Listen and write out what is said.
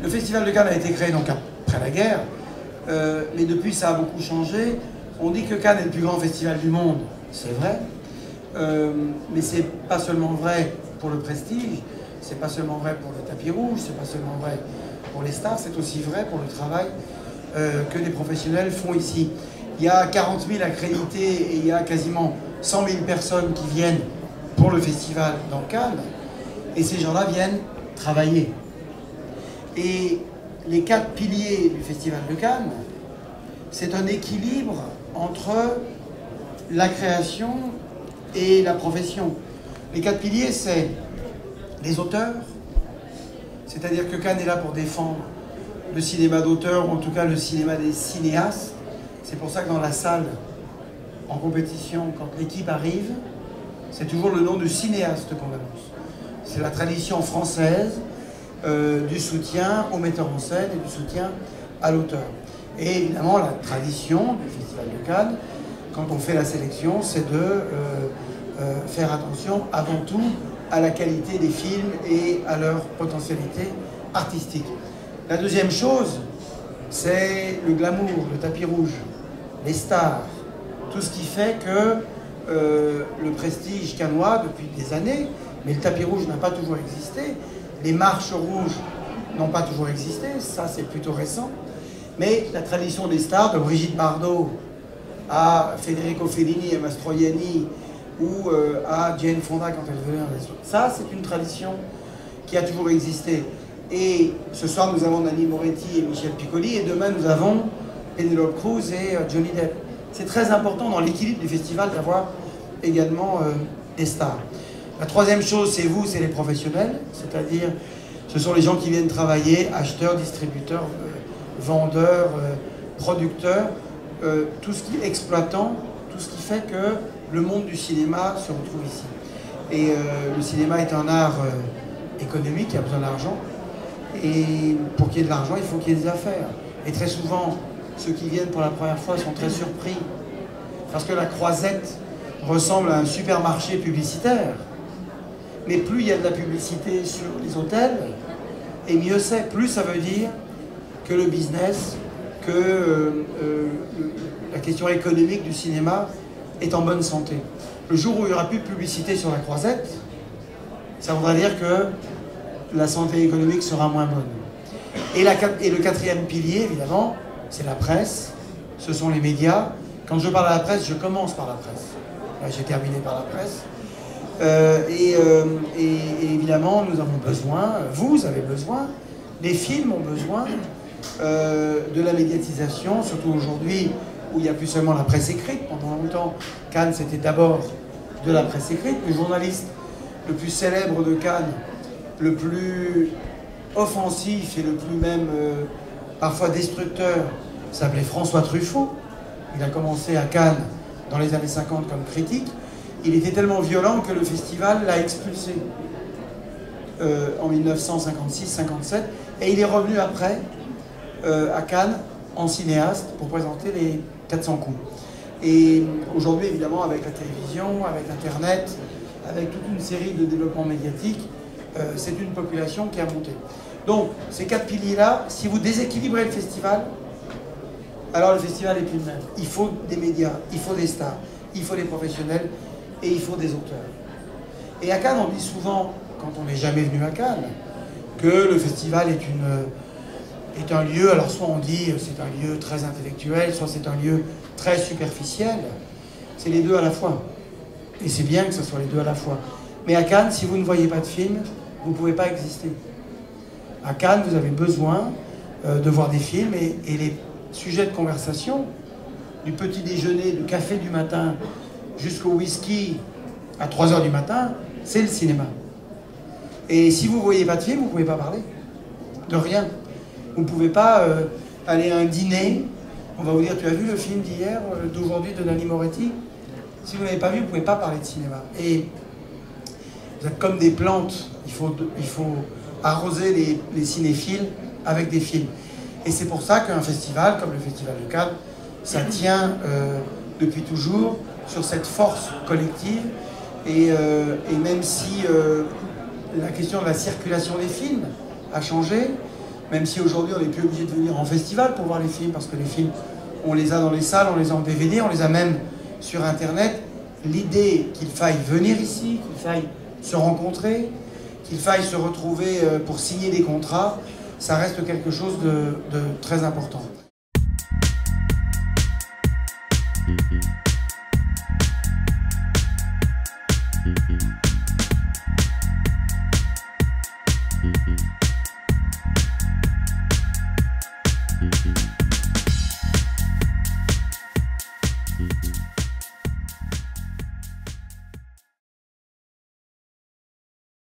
Le Festival de Cannes a été créé donc après la guerre, mais depuis ça a beaucoup changé. On dit que Cannes est le plus grand festival du monde, c'est vrai, mais c'est pas seulement vrai pour le prestige, c'est pas seulement vrai pour le tapis rouge, c'est pas seulement vrai pour les stars, c'est aussi vrai pour le travail que les professionnels font ici. Il y a 40 000 accrédités et il y a quasiment 100 000 personnes qui viennent pour le festival dans Cannes, et ces gens-là viennent travailler. Et les 4 piliers du Festival de Cannes, c'est un équilibre entre la création et la profession. Les 4 piliers, c'est les auteurs, c'est-à-dire que Cannes est là pour défendre le cinéma d'auteur, ou en tout cas le cinéma des cinéastes. C'est pour ça que dans la salle, en compétition, quand l'équipe arrive, c'est toujours le nom du cinéaste qu'on annonce. C'est la tradition française du soutien au metteur en scène et du soutien à l'auteur. Et évidemment, la tradition du Festival de Cannes, quand on fait la sélection, c'est de faire attention avant tout à la qualité des films et à leur potentialité artistique. La deuxième chose, c'est le glamour, le tapis rouge, les stars, tout ce qui fait que le prestige cannois depuis des années, mais le tapis rouge n'a pas toujours existé, les marches rouges n'ont pas toujours existé, ça c'est plutôt récent, mais la tradition des stars, de Brigitte Bardot à Federico Fellini et Mastroianni, ou à Jane Fonda quand elle venait, ça c'est une tradition qui a toujours existé. Et ce soir nous avons Nanni Moretti et Michel Piccoli, et demain nous avons Penélope Cruz et Johnny Depp. C'est très important dans l'équilibre du festival d'avoir également des stars. La troisième chose, c'est vous, c'est les professionnels, c'est-à-dire ce sont les gens qui viennent travailler, acheteurs, distributeurs, vendeurs, producteurs, tout ce qui est exploitant, tout ce qui fait que le monde du cinéma se retrouve ici. Et le cinéma est un art économique, il y a besoin d'argent, et pour qu'il y ait de l'argent, il faut qu'il y ait des affaires. Et très souvent, ceux qui viennent pour la première fois sont très surpris, parce que la Croisette ressemble à un supermarché publicitaire. Mais plus il y a de la publicité sur les hôtels, et mieux c'est. Plus ça veut dire que le business, que la question économique du cinéma est en bonne santé. Le jour où il n'y aura plus de publicité sur la Croisette, ça voudra dire que la santé économique sera moins bonne. Et le quatrième pilier, évidemment, c'est la presse, ce sont les médias. Quand je parle à la presse, je commence par la presse. Là, j'ai terminé par la presse. Et évidemment, nous avons besoin, vous avez besoin, les films ont besoin de la médiatisation, surtout aujourd'hui où il n'y a plus seulement la presse écrite. Pendant longtemps, Cannes, c'était d'abord de la presse écrite. Le journaliste le plus célèbre de Cannes, le plus offensif et le plus même parfois destructeur, s'appelait François Truffaut. Il a commencé à Cannes dans les années 50 comme critique. Il était tellement violent que le festival l'a expulsé en 1956-57, et il est revenu après à Cannes en cinéaste pour présenter les 400 coups. Et aujourd'hui, évidemment, avec la télévision, avec Internet, avec toute une série de développements médiatiques, c'est une population qui a monté. Donc, ces 4 piliers-là, si vous déséquilibrez le festival, alors le festival n'est plus le même. Il faut des médias, il faut des stars, il faut des professionnels, et il faut des auteurs. Et à Cannes, on dit souvent, quand on n'est jamais venu à Cannes, que le festival est un lieu, alors soit on dit c'est un lieu très intellectuel, soit c'est un lieu très superficiel. C'est les deux à la fois. Et c'est bien que ce soit les deux à la fois. Mais à Cannes, si vous ne voyez pas de film, vous ne pouvez pas exister. À Cannes, vous avez besoin de voir des films, et les sujets de conversation, du petit déjeuner, du café du matin, jusqu'au whisky à 3 h du matin, c'est le cinéma. Et si vous ne voyez pas de film, vous ne pouvez pas parler. De rien. Vous ne pouvez pas aller à un dîner, on va vous dire, tu as vu le film d'hier, d'aujourd'hui, de Nanni Moretti? Si vous ne l'avez pas vu, vous ne pouvez pas parler de cinéma. Et vous êtes comme des plantes, il faut arroser les cinéphiles avec des films. Et c'est pour ça qu'un festival, comme le Festival de Cannes, ça tient depuis toujours sur cette force collective, et même si la question de la circulation des films a changé, même si aujourd'hui on n'est plus obligé de venir en festival pour voir les films, parce que les films, on les a dans les salles, on les a en DVD, on les a même sur Internet. L'idée qu'il faille venir ici, qu'il faille se rencontrer, qu'il faille se retrouver pour signer des contrats, ça reste quelque chose de très important.